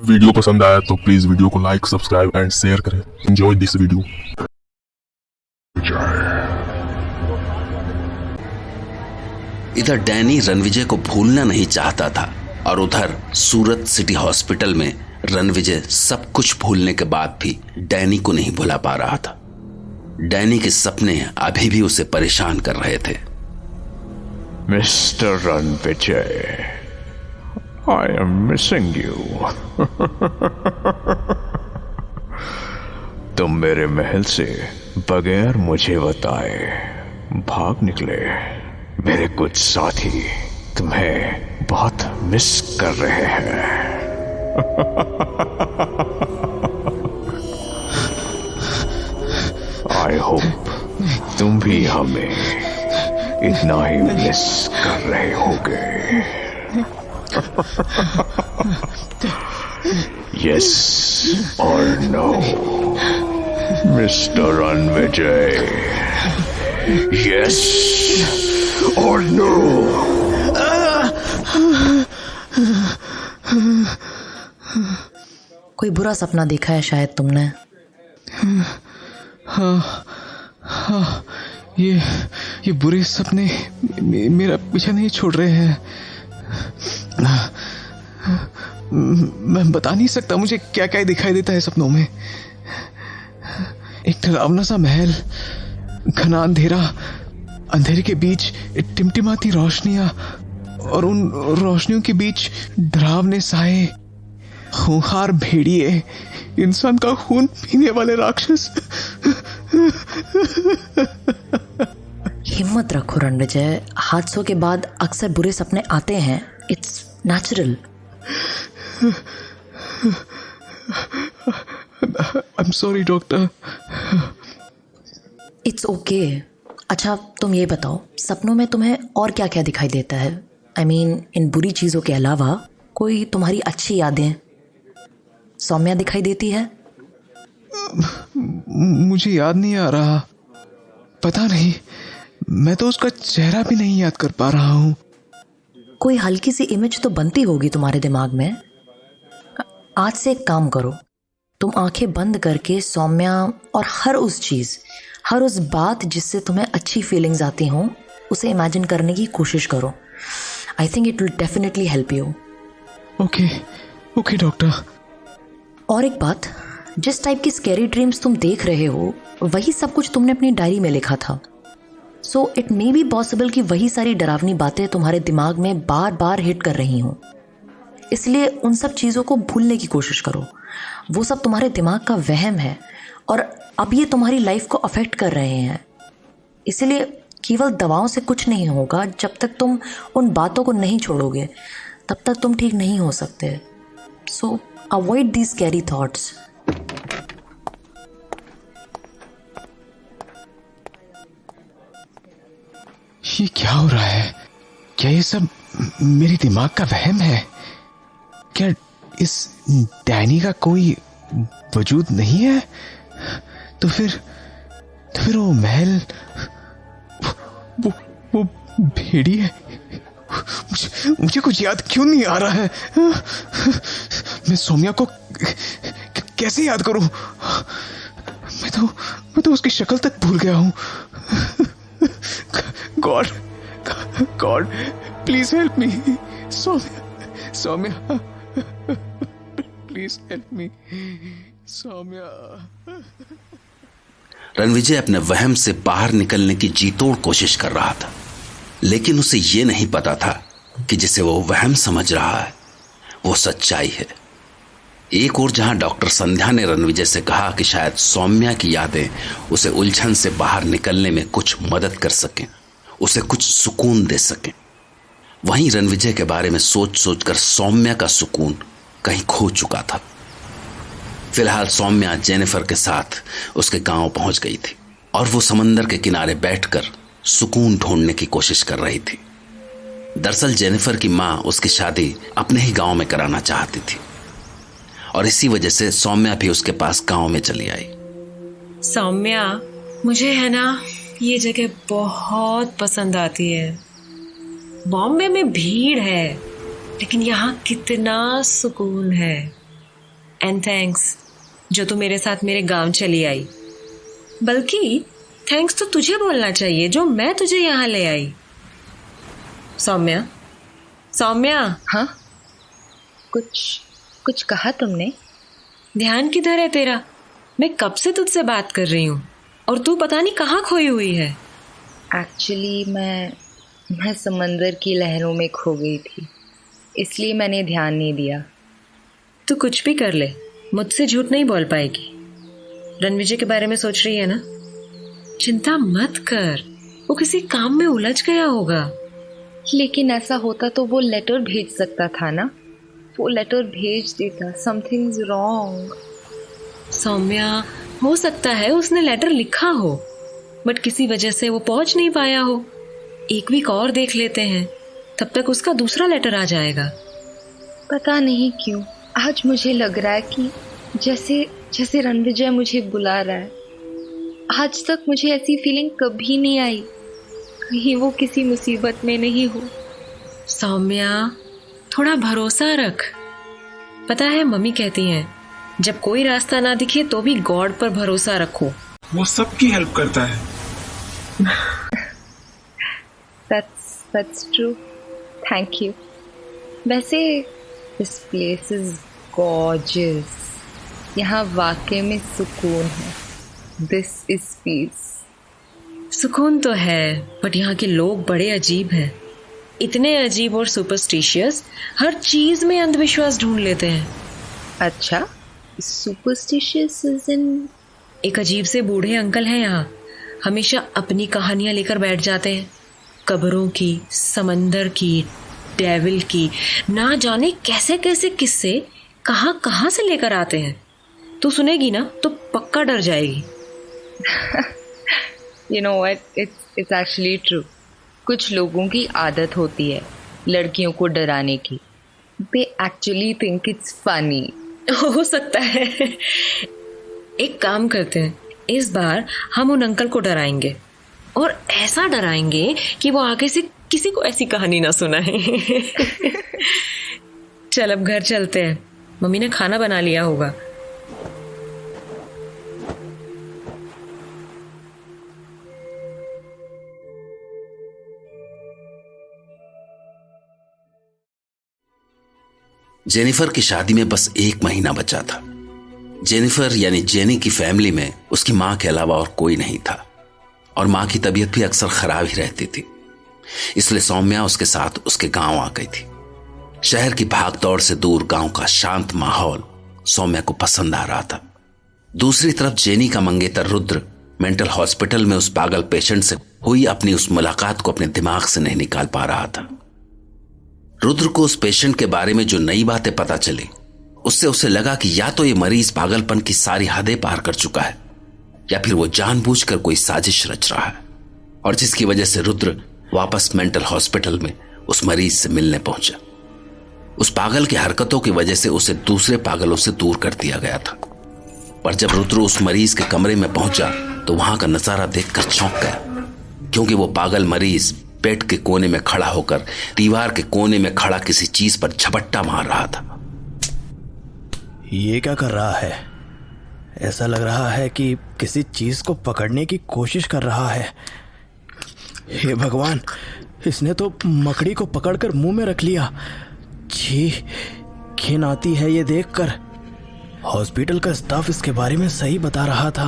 Video पसंद आया तो प्लीज वीडियो को लाइक, सब्सक्राइब एंड शेयर करें। Enjoy this video. इधर डैनी रणविजय को भूलना नहीं चाहता था और उधर सूरत सिटी हॉस्पिटल में रणविजय सब कुछ भूलने के बाद भी डैनी को नहीं भुला पा रहा था। डैनी के सपने अभी भी उसे परेशान कर रहे थे। Mister Ranvijay, I am missing you. तुम मेरे महल से बगैर मुझे बताए भाग निकले। मेरे कुछ साथी तुम्हें बहुत मिस कर रहे हैं। आई होप तुम भी हमें इतना ही मिस कर रहे होगे। यस और नो मिस्टर रणविजय? यस और नो? कोई बुरा सपना देखा है शायद तुमने। हाँ, ये बुरे सपने मेरा पीछा नहीं छोड़ रहे हैं। मैं बता नहीं सकता मुझे क्या क्या दिखाई देता है सपनों में। एक डरावना सा महल, घना अंधेरा, अंधेरे के बीच टिमटिमाती रोशनियां और उन रोशनियों के बीच डरावने साए, खूंखार भेड़िए, इंसान का खून पीने वाले राक्षस। हिम्मत रखो रणविजय, हादसों के बाद अक्सर बुरे सपने आते हैं। It's natural. I am sorry doctor. It's okay. अच्छा तुम ये बताओ, सपनों में तुम्हें और क्या क्या दिखाई देता है? आई मीन इन बुरी चीज़ों के अलावा कोई तुम्हारी अच्छी यादें? सौम्या दिखाई देती है? मुझे याद नहीं आ रहा, पता नहीं, मैं तो उसका चेहरा भी नहीं याद कर पा रहा हूँ। कोई हल्की सी इमेज तो बनती होगी तुम्हारे दिमाग में। आज से एक काम करो, तुम आंखें बंद करके सौम्या और हर उस बात जिससे तुम्हें अच्छी फीलिंग्स आती हों उसे इमेजिन करने की कोशिश करो। I think it will definitely help you. Okay doctor. और एक बात, जिस टाइप की स्कैरी ड्रीम्स तुम देख रहे हो वही सब कुछ तुमने अपनी डायरी में लिखा था। So it may be possible कि वही सारी डरावनी बातें तुम्हारे दिमाग में बार बार हिट कर रही हों। इसलिए उन सब चीज़ों को भूलने की कोशिश करो। वो सब तुम्हारे दिमाग का वहम है और अब ये तुम्हारी लाइफ को अफेक्ट कर रहे हैं। इसलिए केवल दवाओं से कुछ नहीं होगा। जब तक तुम उन बातों को नहीं छोड़ोगे तब तक तुम ठीक नहीं हो सकते। सो अवॉइड दीज स्कैरी थॉट्स। ये क्या हो रहा है? क्या ये सब मेरे दिमाग का वहम है? क्या इस डैनी का कोई वजूद नहीं है? तो फिर वो महल, वो भेड़ी है। मुझे कुछ याद क्यों नहीं आ रहा है? मैं सौम्या को कैसे याद करूं? मैं तो उसकी शक्ल तक भूल गया हूं। God please help me. Saumya please help me. Saumya. Ranvijay अपने वहम से बाहर निकलने की जीतोड़ कोशिश कर रहा था, लेकिन उसे यह नहीं पता था कि जिसे वो वहम समझ रहा है वो सच्चाई है। एक और जहां डॉक्टर संध्या ने रणविजय से कहा कि शायद सौम्या की यादें उसे उलझन से बाहर निकलने में कुछ मदद कर सकें, उसे कुछ सुकून दे सकें, वहीं रणविजय के बारे में सोच सोचकर सौम्या का सुकून कहीं खो चुका था। फिलहाल सौम्या जेनिफर के साथ उसके गांव पहुंच गई थी और वो समंदर के किनारे बैठकर सुकून ढूंढने की कोशिश कर रही थी। दरअसल जेनिफर की मां उसकी शादी अपने ही गांव में कराना चाहती थी और इसी वजह से सौम्या भी उसके पास गांव में चली आई। सौम्या, मुझे है ना ये जगह बहुत पसंद आती है। बॉम्बे में भीड़ है लेकिन यहाँ कितना सुकून है। एंड थैंक्स जो तू मेरे साथ मेरे गांव चली आई। बल्कि थैंक्स तो तुझे बोलना चाहिए जो मैं तुझे यहाँ ले आई। सौम्या, सौम्या। हाँ, कुछ कहा तुमने? ध्यान किधर है तेरा? मैं कब से तुझसे बात कर रही हूँ और तू पता नहीं कहाँ खोई हुई है। एक्चुअली मैं समंदर की लहरों में खो गई थी, इसलिए मैंने ध्यान नहीं दिया। तू कुछ भी कर ले, मुझसे झूठ नहीं बोल पाएगी। रणविजय के बारे में सोच रही है ना? चिंता मत कर, वो किसी काम में उलझ गया होगा। लेकिन ऐसा होता तो वो लेटर भेज सकता था ना, वो लेटर भेज देता। Somethings wrong. सौम्या, हो सकता है उसने लेटर लिखा हो बट किसी वजह से वो पहुंच नहीं पाया हो। एक वीक और देख लेते हैं, तब तक उसका दूसरा लेटर आ जाएगा। पता नहीं क्यों आज मुझे लग रहा है कि जैसे रणविजय मुझे बुला रहा है। आज तक मुझे ऐसी फीलिंग कभी नहीं आई, कहीं वो किसी मुसीबत में नहीं हो। सौम्या, थोड़ा भरोसा रख। पता है मम्मी कहती हैं जब कोई रास्ता ना दिखे तो भी गॉड पर भरोसा रखो। वो सबकी हेल्प करता है। That's true. Thank you. वैसे this place is gorgeous. यहाँ वाकई में सुकून है। This is peace. सुकून तो है बट यहाँ के लोग बड़े अजीब हैं। इतने अजीब और सुपरस्टिशियस, हर चीज में अंधविश्वास ढूंढ लेते हैं। अच्छा, सुपरस्टिशियस इज इन? एक अजीब से बूढ़े अंकल हैं यहाँ, हमेशा अपनी कहानियां लेकर बैठ जाते हैं। कब्रों की, समंदर की, डेविल की, ना जाने कैसे कैसे किस्से कहाँ कहाँ से लेकर आते हैं। तू सुनेगी ना तो पक्का डर जाएगी। You know what? It's actually true. कुछ लोगों की आदत होती है लड़कियों को डराने की। They actually think it's funny. हो सकता है। एक काम करते हैं, इस बार हम उन अंकल को डराएंगे और ऐसा डराएंगे कि वो आगे से किसी को ऐसी कहानी ना सुनाए। चल अब घर चलते हैं, मम्मी ने खाना बना लिया होगा। जेनिफर की शादी में बस 1 महीना बचा था। जेनिफर यानी जेनी की फैमिली में उसकी मां के अलावा और कोई नहीं था और मां की तबीयत भी अक्सर खराब ही रहती थी। इसलिए सौम्या उसके साथ उसके गांव आ गई थी। शहर की भागदौड़ से दूर गांव का शांत माहौल सौम्या को पसंद आ रहा था। दूसरी तरफ जेनी का मंगेतर रुद्र मेंटल हॉस्पिटल में उस पागल पेशेंट से हुई अपनी उस मुलाकात को अपने दिमाग से नहीं निकाल पा रहा था। रुद्र को उस पेशेंट के बारे में जो नई बातें पता चली उससे उसे लगा कि या तो ये मरीज पागलपन की सारी हदें पार कर चुका है या फिर वो जानबूझकर कोई साजिश रच रहा है, और जिसकी वजह से रुद्र वापस मेंटल हॉस्पिटल में उस मरीज से मिलने पहुंचा। उस पागल की हरकतों की वजह से उसे दूसरे पागलों से दूर कर दिया गया था। पर जब रुद्र उस मरीज के कमरे में पहुंचा तो वहां का नजारा देखकर चौंक गया, क्योंकि वो पागल मरीज बेड के कोने में खड़ा होकर दीवार के कोने में खड़ा किसी चीज पर झपट्टा मार रहा था। ये क्या कर रहा है? ऐसा लग रहा है कि किसी चीज को पकड़ने की कोशिश कर रहा है। हे भगवान, इसने तो मकड़ी को पकड़कर मुंह में रख लिया। छी, घिन आती है ये देखकर। हॉस्पिटल का स्टाफ इसके बारे में सही बता रहा था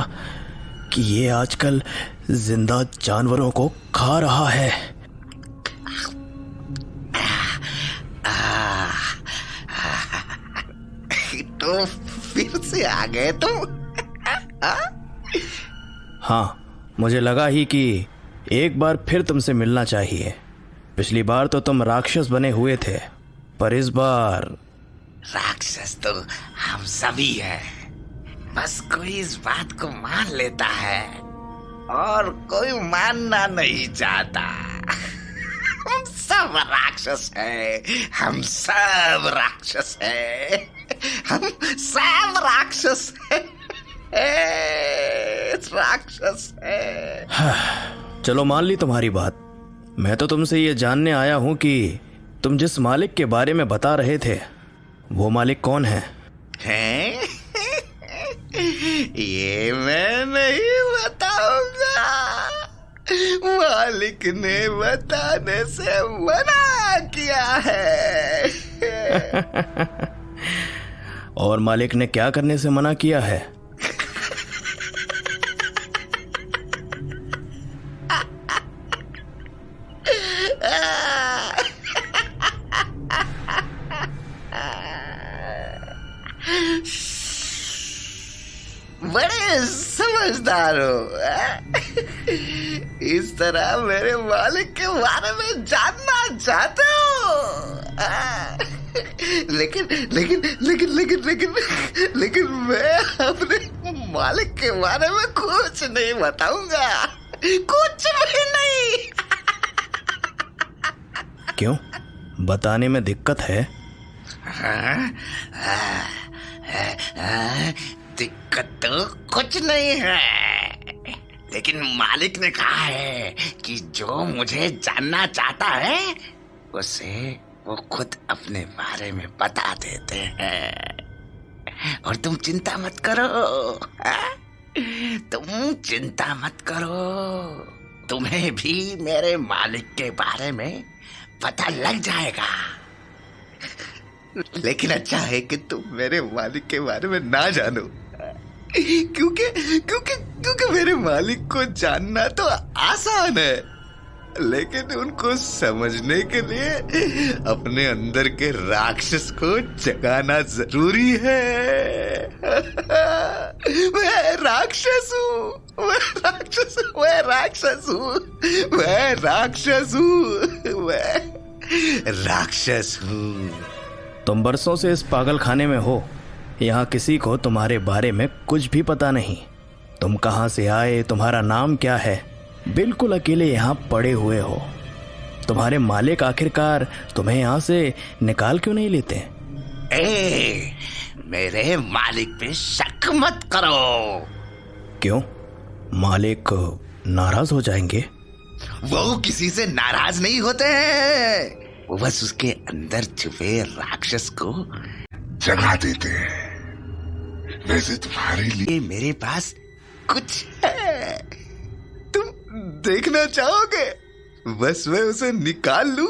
कि ये आजकल जिंदा जानवरों को खा रहा है। तो फिर से आ गए तुम? हाँ, मुझे लगा ही कि एक बार फिर तुमसे मिलना चाहिए। पिछली बार तो तुम राक्षस बने हुए थे, पर इस बार राक्षस तो हम सभी हैं। बस कोई इस बात को मान लेता है और कोई मानना नहीं चाहता। हम सब राक्षस हैं, हम सब राक्षस हैं, हम सब राक्षस हैं, राक्षस हैं। चलो मान ली तुम्हारी बात। मैं तो तुमसे ये जानने आया हूं कि तुम जिस मालिक के बारे में बता रहे थे वो मालिक कौन है? हैं? ये मैं नहीं बताऊंगा। मालिक ने बताने से मना किया है। और मालिक ने क्या करने से मना किया है? बड़े समझदार हो। इस तरह मेरे मालिक के बारे में जानना चाहते हो। लेकिन लेकिन लेकिन लेकिन लेकिन लेकिन मैं अपने मालिक के बारे में कुछ नहीं बताऊंगा, कुछ भी नहीं। क्यों? बताने में दिक्कत है? दिक्कत तो कुछ नहीं है, लेकिन मालिक ने कहा है कि जो मुझे जानना चाहता है उसे वो खुद अपने बारे में बता देते हैं। और तुम चिंता मत करो, तुम चिंता मत करो, तुम्हें भी मेरे मालिक के बारे में पता लग जाएगा। लेकिन अच्छा है कि तुम मेरे मालिक के बारे में ना जानो, क्योंकि क्योंकि क्योंकि मेरे मालिक को जानना तो आसान है, लेकिन उनको समझने के लिए अपने अंदर के राक्षस को जगाना जरूरी है। मैं राक्षस हूँ, मैं राक्षस हूँ, मैं राक्षस हूँ, मैं राक्षस हूँ, मैं राक्षस हूँ। तुम बरसों से इस पागल खाने में हो। यहाँ किसी को तुम्हारे बारे में कुछ भी पता नहीं। तुम कहाँ से आए, तुम्हारा नाम क्या है, बिल्कुल अकेले यहाँ पड़े हुए हो। तुम्हारे मालिक आखिरकार तुम्हें यहाँ से निकाल क्यों नहीं लेते? मेरे मालिक पे शक मत करो। क्यों? मालिक नाराज हो जाएंगे? वो किसी से नाराज नहीं होते हैं, वो बस उसके अंदर छुपे राक्षस को जगा देते हैं। वैसे तुम्हारे लिए मेरे पास कुछ है, तुम देखना चाहोगे? बस मैं उसे निकाल लूं।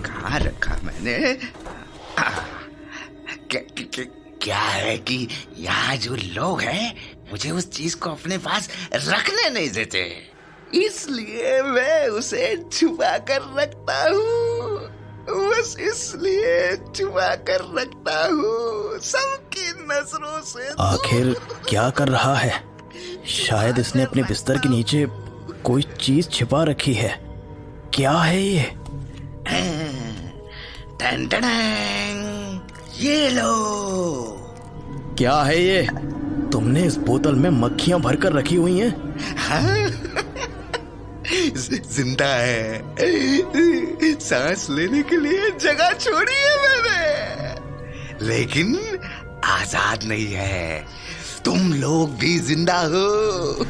कहाँ रखा मैंने? क्या है कि यहाँ जो लोग हैं मुझे उस चीज को अपने पास रखने नहीं देते, इसलिए मैं उसे छुपा कर रखता हूँ। बस इसलिए छुपा कर रखता हूँ, सबकी नजरों से। आखिर क्या कर रहा है? शायद इसने अपने बिस्तर के नीचे कोई चीज छिपा रखी है। क्या है ये? टन टन, ये लो। क्या है ये? तुमने इस बोतल में मक्खियां भरकर रखी हुई हैं? हाँ? जिंदा है, सांस लेने के लिए जगह छोड़ी है मैंने, लेकिन आजाद नहीं है। तुम लोग भी जिंदा हो,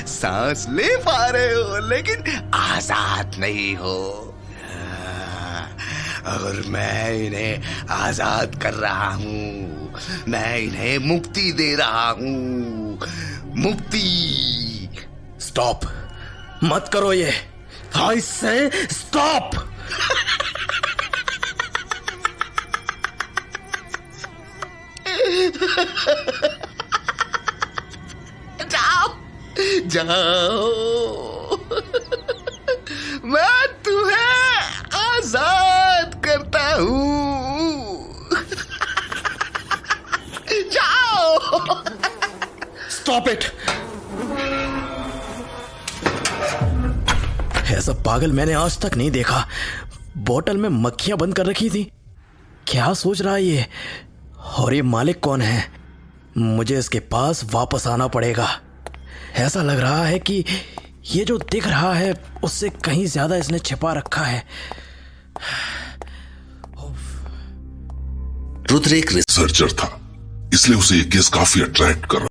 सांस ले पा रहे हो, लेकिन आजाद नहीं हो। और मैं इन्हें आजाद कर रहा हूँ, मैं इन्हें मुक्ति दे रहा हूँ, मुक्ति। स्टॉप, मत करो ये। आई से स्टॉप। जाओ जाओ, मैं तुम्हें आजाद करता हूँ। जाओ। Stop it. ऐसा पागल मैंने आज तक नहीं देखा। बोतल में मक्खियां बंद कर रखी थी। क्या सोच रहा है ये? और ये मालिक कौन है? मुझे इसके पास वापस आना पड़ेगा। ऐसा लग रहा है कि ये जो दिख रहा है उससे कहीं ज्यादा इसने छिपा रखा है। रुद्र एक रिसर्चर था, इसलिए उसे ये केस काफी अट्रैक्ट कर रहा